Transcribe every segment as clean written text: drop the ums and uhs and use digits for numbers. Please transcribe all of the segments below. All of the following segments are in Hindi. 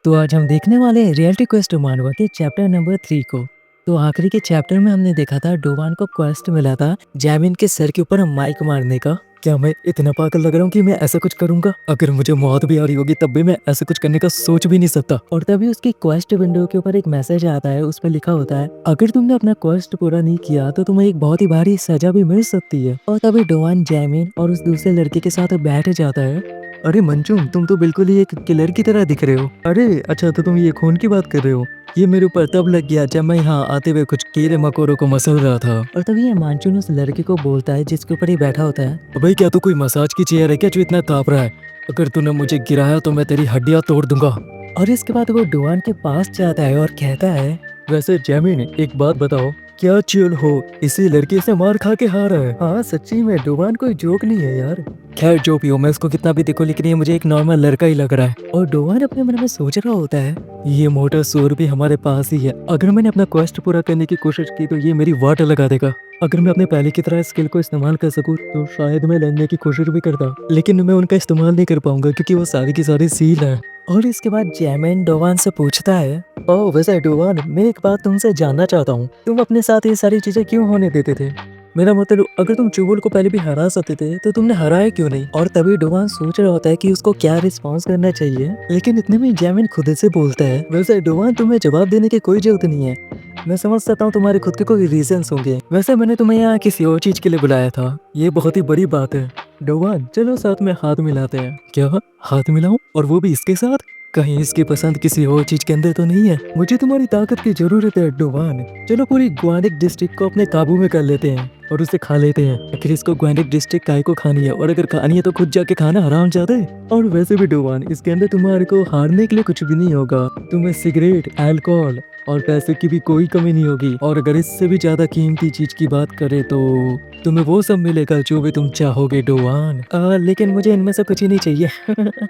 तो आज हम देखने वाले हैं रियलिटी क्वेस्ट मानवा के चैप्टर नंबर 3 को। तो आखिरी के चैप्टर में हमने देखा था डोवान को क्वेस्ट मिला था जैमिन के सर के ऊपर माइक मारने का। क्या मैं इतना पागल लग रहा हूँ कि मैं ऐसा कुछ करूंगा? अगर मुझे मौत भी आ रही होगी तब भी मैं ऐसा कुछ करने का सोच भी नहीं सकता। और तभी उसकी क्वेस्ट विंडो के ऊपर एक मैसेज आता है, उस पर लिखा होता है अगर तुमने अपना क्वेस्ट पूरा नहीं किया तो तुम्हें एक बहुत ही भारी सजा भी मिल सकती है। और तभी डोवान जैमिन और उस दूसरे लड़के के साथ बैठ जाता है। अरे मंचूम, तुम तो बिल्कुल ही एक किलर की तरह दिख रहे हो। अरे अच्छा, तो तुम ये खून की बात कर रहे हो? ये मेरे ऊपर तब लग गया जब मैं यहाँ आते हुए कुछ कीड़े मकोड़ों को मसल रहा था। और तभी ये मानचून उस लड़के को बोलता है जिसके ऊपर ही बैठा होता है, भाई क्या तू कोई मसाज की चेयर है क्या जो इतना ताप रहा है? अगर तूने मुझे गिराया तो मैं तेरी हड्डियां तोड़ दूंगा। और इसके बाद वो डुआन के पास जाता है और कहता है, वैसे जैमिन एक बात बताओ, क्या चिल हो इसी लड़के से मार खा के हारा है? हाँ सच्ची में डुआन कोई जोक नहीं है यार। खैर जो भी हो, मैं उसको कितना भी देखो लेकिन ये मुझे एक नॉर्मल लड़का ही लग रहा है। और डोवान अपने मन में सोच रहा होता है ये मोटा सूर भी हमारे पास ही है। अगर मैंने अपना क्वेस्ट पूरा करने की कोशिश की तो ये मेरी वाट लगा देगा। अगर मैं अपने पहले की तरह स्किल को इस्तेमाल कर सकूं तो शायद मैं लड़ने की कोशिश भी करता, लेकिन मैं उनका इस्तेमाल नहीं कर पाऊंगा क्योंकि वो सारी की सारी सील है। और इसके बाद जैमिन डोवान से पूछता है, ओह वैसे डोवान, मैं एक बात तुमसे जानना चाहता हूँ, तुम अपने साथ ये सारी चीजें क्यों होने देते थे? मेरा मतलब अगर तुम चुबुल को पहले भी हरा सकते थे तो तुमने हराया क्यों नहीं? और तभी डोवान सोच रहा होता है कि उसको क्या रिस्पॉन्स करना चाहिए, लेकिन इतने में जैमिन खुद से बोलता है, वैसे डोवान तुम्हें जवाब देने की कोई जरूरत नहीं है, मैं समझ सकता हूँ तुम्हारे खुद के कोई रीजंस होंगे। वैसे मैंने तुम्हें यहाँ किसी और चीज के लिए बुलाया था, ये बहुत ही बड़ी बात है। डोवान चलो साथ में हाथ मिलाते हैं। क्या हाथ मिलाऊं, और वो भी इसके साथ? कहीं इसकी पसंद किसी और चीज के अंदर तो नहीं है? मुझे तुम्हारी ताकत की जरूरत है डोवान। चलो पूरी ग्वांडिक डिस्ट्रिक्ट को अपने काबू में कर लेते हैं और उसे खा लेते हैं। आखिर इसको ग्वांडिक डिस्ट्रिक्ट काय को खानी है, और अगर खानी है तो खुद जाके खाना, हराम जाते। और वैसे भी डोवान, इसके अंदर तुम्हारे को हारने के लिए कुछ भी नहीं होगा। तुम्हें सिगरेट, अल्कोहल और पैसे की भी कोई कमी नहीं होगी। और अगर इससे भी ज्यादा कीमती चीज की बात करें तो तुम्हें वो सब मिलेगा जो भी तुम चाहोगे डोवान। लेकिन मुझे इनमें से कुछ ही नहीं चाहिए।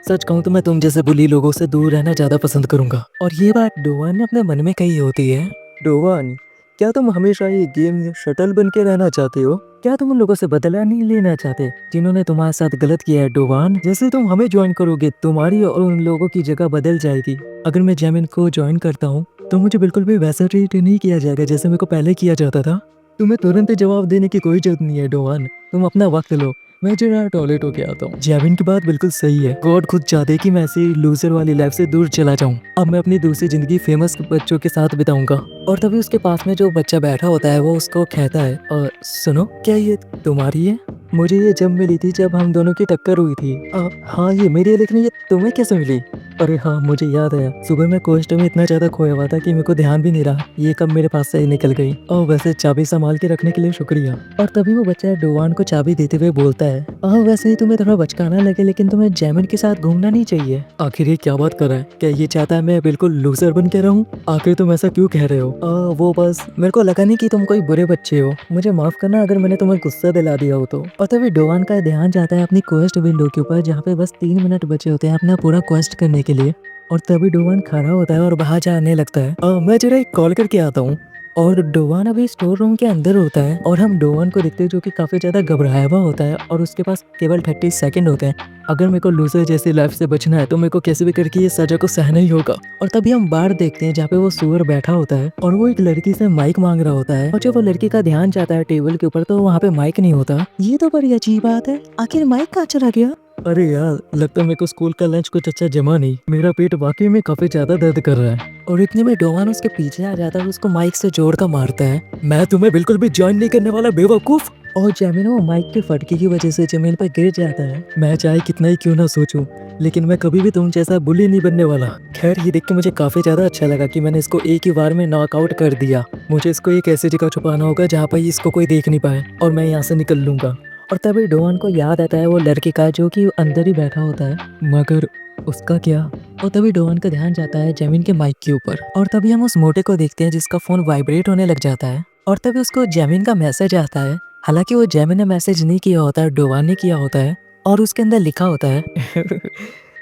सच कहूँ तो मैं तुम जैसे बुली लोगों से दूर रहना ज्यादा पसंद करूंगा। और ये बात डोवान ने अपने मन में कही होती है। डोवान, क्या तुम हमेशा ये गेम शटल बन के रहना चाहते हो? क्या तुम उन लोगों से बदला नहीं लेना चाहते जिन्होंने तुम्हारे साथ गलत किया है डोवान? जैसे तुम हमें ज्वाइन करोगे तुम्हारी और उन लोगों की जगह बदल जाएगी। अगर मैं जैमिन को ज्वाइन करता हूँ तो मुझे बिल्कुल भी वैसा ट्रीट नहीं किया जाएगा जैसे मेरे को पहले किया जाता था। तुम्हें तुरंत जवाब देने की कोई जरूरत नहीं है डोवान, तुम अपना वक्त लो, मैं जरा टॉयलेट होके आता हूँ। जैविन की बात बिल्कुल सही है। गॉड खुद चाहते कि मैं ऐसी लूजर वाली लाइफ से दूर चला जाऊँ। अब मैं अपनी दूसरी जिंदगी फेमस बच्चों के साथ बिताऊंगा। और तभी उसके पास में जो बच्चा बैठा होता है वो उसको कहता है, और सुनो, क्या ये तुम्हारी है? मुझे ये जब मिली थी जब हम दोनों की टक्कर हुई थी। हाँ ये मेरी है, लेकिन ये तुम्हें कैसे मिली? अरे हाँ मुझे याद आया, सुबह मैं कोस्ट में इतना ज्यादा खोया हुआ था कि मेरे को ध्यान भी नहीं रहा ये कब मेरे पास से ही निकल गई। और वैसे चाबी संभाल के रखने के लिए शुक्रिया। और तभी वो बच्चा डोवान को चाबी देते हुए बोलता है, वैसे ही तुम्हें थोड़ा बचकाना लगे लेकिन तुम्हें जैमिन के साथ घूमना नहीं चाहिए। आखिर ये क्या बात कर रहा है? क्या ये चाहता है मैं बिल्कुल लूजर बन के रहूं? आखिर तुम ऐसा क्यों कह रहे हो? वो बस मेरे को लगा नहीं कि तुम कोई बुरे बच्चे हो, मुझे माफ करना अगर मैंने तुम्हें गुस्सा दिला दिया हो तो। और तभी डोवान का ध्यान जाता है अपनी क्वेस्ट विंडो के ऊपर जहाँ पे बस 3 मिनट बचे होते हैं अपना पूरा क्वेस्ट करने के लिए। और तभी डोवान खड़ा होता है और बाहर जाने लगता है, मैं जरा एक कॉल करके आता हूँ। और डोवान अभी स्टोर रूम के अंदर होता है और हम डोवान को देखते हैं जो कि काफी ज्यादा घबराया हुआ होता है और उसके पास केवल 30 सेकंड होते हैं। अगर मेरे को लूजर जैसी लाइफ से बचना है तो मेरे को कैसे भी करके ये सजा को सहना ही होगा। और तभी हम बाहर देखते हैं जहाँ पे वो सुअर बैठा होता है और वो एक लड़की से माइक मांग रहा होता है। और जब वो लड़की का ध्यान जाता है टेबल के ऊपर तो वहाँ पे माइक नहीं होता। ये तो बड़ी अजीब बात है, आखिर माइक कहाँ चला गया? अरे यार, लगता है मेरे को स्कूल का लंच कुछ अच्छा जमा नहीं, मेरा पेट वाकई में काफी ज्यादा दर्द कर रहा है। और इतने में डोवान उसके पीछे आ जाता है और उसको माइक से जोड़ कर मारता है, मैं तुम्हें बिल्कुल भी ज्वाइन नहीं करने वाला बेवकूफ। और जैमिन वो माइक के फटके की वजह से जमीन पर गिर जाता है। मैं चाहे कितना ही क्यों ना सोचूं, लेकिन मैं कभी भी तुम जैसा बुली नहीं बनने वाला। खैर ये देख के मुझे काफी ज्यादा अच्छा लगा कि मैंने इसको एक ही बार में नॉकआउट कर दिया। मुझे इसको एक ऐसी जगह छुपाना होगा जहाँ पर इसको कोई देख नहीं पाए और मैं यहाँ से निकल लूंगा। और तभी डोवान को याद आता है वो लड़के का जो कि अंदर ही बैठा होता है, मगर उसका क्या? और तभी डोवान का ध्यान जाता है जैमिन के माइक के ऊपर और तभी हम उस मोटे को देखते हैं जिसका फोन वाइब्रेट होने लग जाता है। और तभी उसको जैमिन का मैसेज आता है। हालांकि वो जैमिन ने मैसेज नहीं किया होता है, डोवान ने किया होता है और उसके अंदर लिखा होता है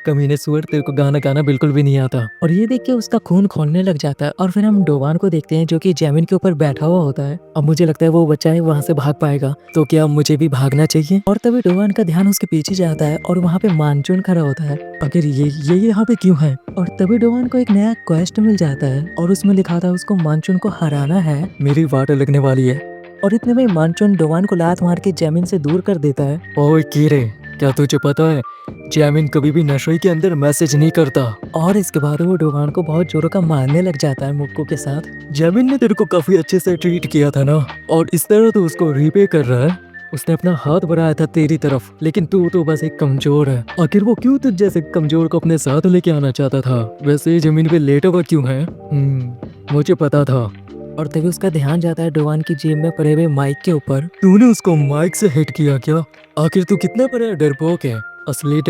कमीने सुअर, तेरे को गाना गाना बिल्कुल भी नहीं आता। और ये देख के उसका खून खौलने लग जाता है और फिर हम डोवान को देखते हैं जो कि जैमिन के ऊपर बैठा हुआ होता है। अब मुझे लगता है वो बच्चा है वहाँ से भाग पाएगा, तो क्या मुझे भी भागना चाहिए? और तभी डोवान का ध्यान उसके पीछे जाता है और वहाँ पे मानचून खड़ा होता है। आखिर ये यहाँ पे क्यों है? और तभी डोवान को एक नया क्वेस्ट मिल जाता है और उसमें लिखा था उसको मानचून को हराना है, मेरी वाट लगने वाली है। और इतने में मानचून डोवान को लात मार के जैमिन से दूर कर देता है। ओए कीरे, क्या तुझे पता है जैमिन कभी भी नशे के अंदर मैसेज नहीं करता? और इसके बाद वो डोवान को बहुत जोरों का मारने लग जाता है मुक्को के साथ। जैमिन ने तेरे को काफी अच्छे से ट्रीट किया था ना, और इस तरह तो उसको रीपे कर रहा है। उसने अपना हाथ बढ़ाया था तेरी तरफ, लेकिन तू तो बस एक कमजोर है। आखिर वो क्यों तुझ जैसे कमजोर को अपने साथ लेके आना चाहता था? वैसे जमीन पे लेटा हुआ क्यों है? मुझे पता था। और तभी उसका ध्यान जाता है डोवान की जेब में पड़े हुए माइक के ऊपर। तूने उसको माइक से हिट किया क्या? आखिर तू कितना बड़ा डरपोक है। असली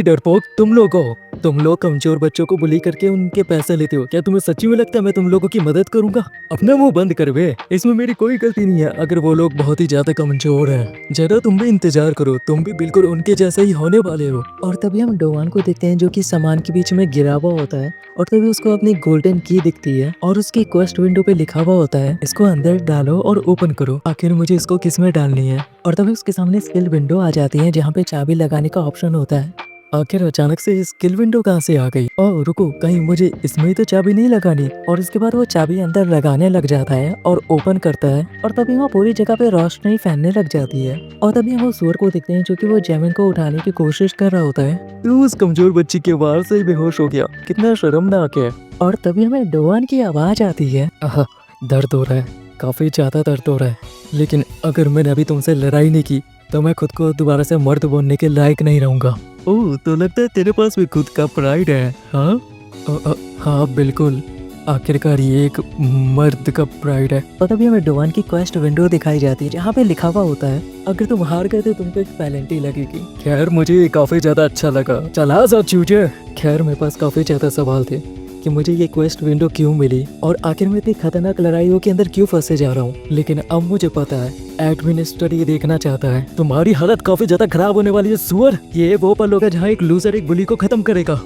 डरपोक तुम लोग हो। तुम लोग कमजोर बच्चों को बुली करके उनके पैसे लेते हो। क्या तुम्हें सच्ची में लगता है मैं तुम लोगों की मदद करूंगा? अपना मुंह बंद कर बे, इसमें मेरी कोई गलती नहीं है। अगर वो लोग बहुत ही ज्यादा कमजोर हैं, जरा तुम भी इंतजार करो, तुम भी बिल्कुल उनके जैसे ही होने वाले हो। और तभी हम डोवान को देखते हैं जो कि सामान के बीच में गिरा हुआ होता है, और तभी उसको अपनी गोल्डन की दिखती है और उसकी क्वेस्ट विंडो पे लिखा हुआ होता है इसको अंदर डालो और ओपन करो। आखिर मुझे इसको किस में डालनी है? और तभी उसके सामने स्किल विंडो आ जाती है जहाँ पे चाबी लगाने का ऑप्शन होता है। आखिर अचानक से स्किल विंडो कहाँ से आ गई? ओह रुको, कहीं मुझे इसमें तो चाबी नहीं लगानी? और इसके बाद वो चाबी अंदर लगाने लग जाता है और ओपन करता है, और तभी वो पूरी जगह पे रोशनी फैलने लग जाती है। और तभी हम वो सुअर को देखते हैं जो कि वो जैमिन को उठाने की कोशिश कर रहा होता है। तू उस कमजोर बच्ची के वार से ही बेहोश हो गया, कितना शर्मनाक है। और तभी हमें डोवान की आवाज आती है। दर्द हो रहा है, काफी ज्यादा दर्द हो रहा है, लेकिन अगर मैंने अभी तुमसे लड़ाई नहीं की तो मैं खुद को दोबारा से मर्द बनने के लायक नहीं रहूंगा। ओह, तो लगता है तेरे पास भी खुद का प्राइड है, हाँ? हाँ बिल्कुल, आखिरकार ये एक मर्द का प्राइड है। और तभी हमें डोवान की क्वेस्ट विंडो दिखाई जाती है जहाँ पे लिखा हुआ होता है अगर तुम हार गए तो तुम पे पेनल्टी लगेगी। खैर मुझे काफी ज्यादा अच्छा लगा, चला सा चूजे। खैर मेरे पास काफी ज्यादा सवाल थे कि मुझे ये क्वेस्ट विंडो क्यों मिली और आखिर में इतनी खतरनाक लड़ाइयों के अंदर क्यों फंसे जा रहा हूँ। लेकिन अब मुझे पता है, एडमिनिस्ट्रेटर ये देखना चाहता है। तुम्हारी हालत काफी ज्यादा खराब होने वाली है सुअर। ये वो पल होगा जहाँ एक लूजर एक बुली को खत्म करेगा।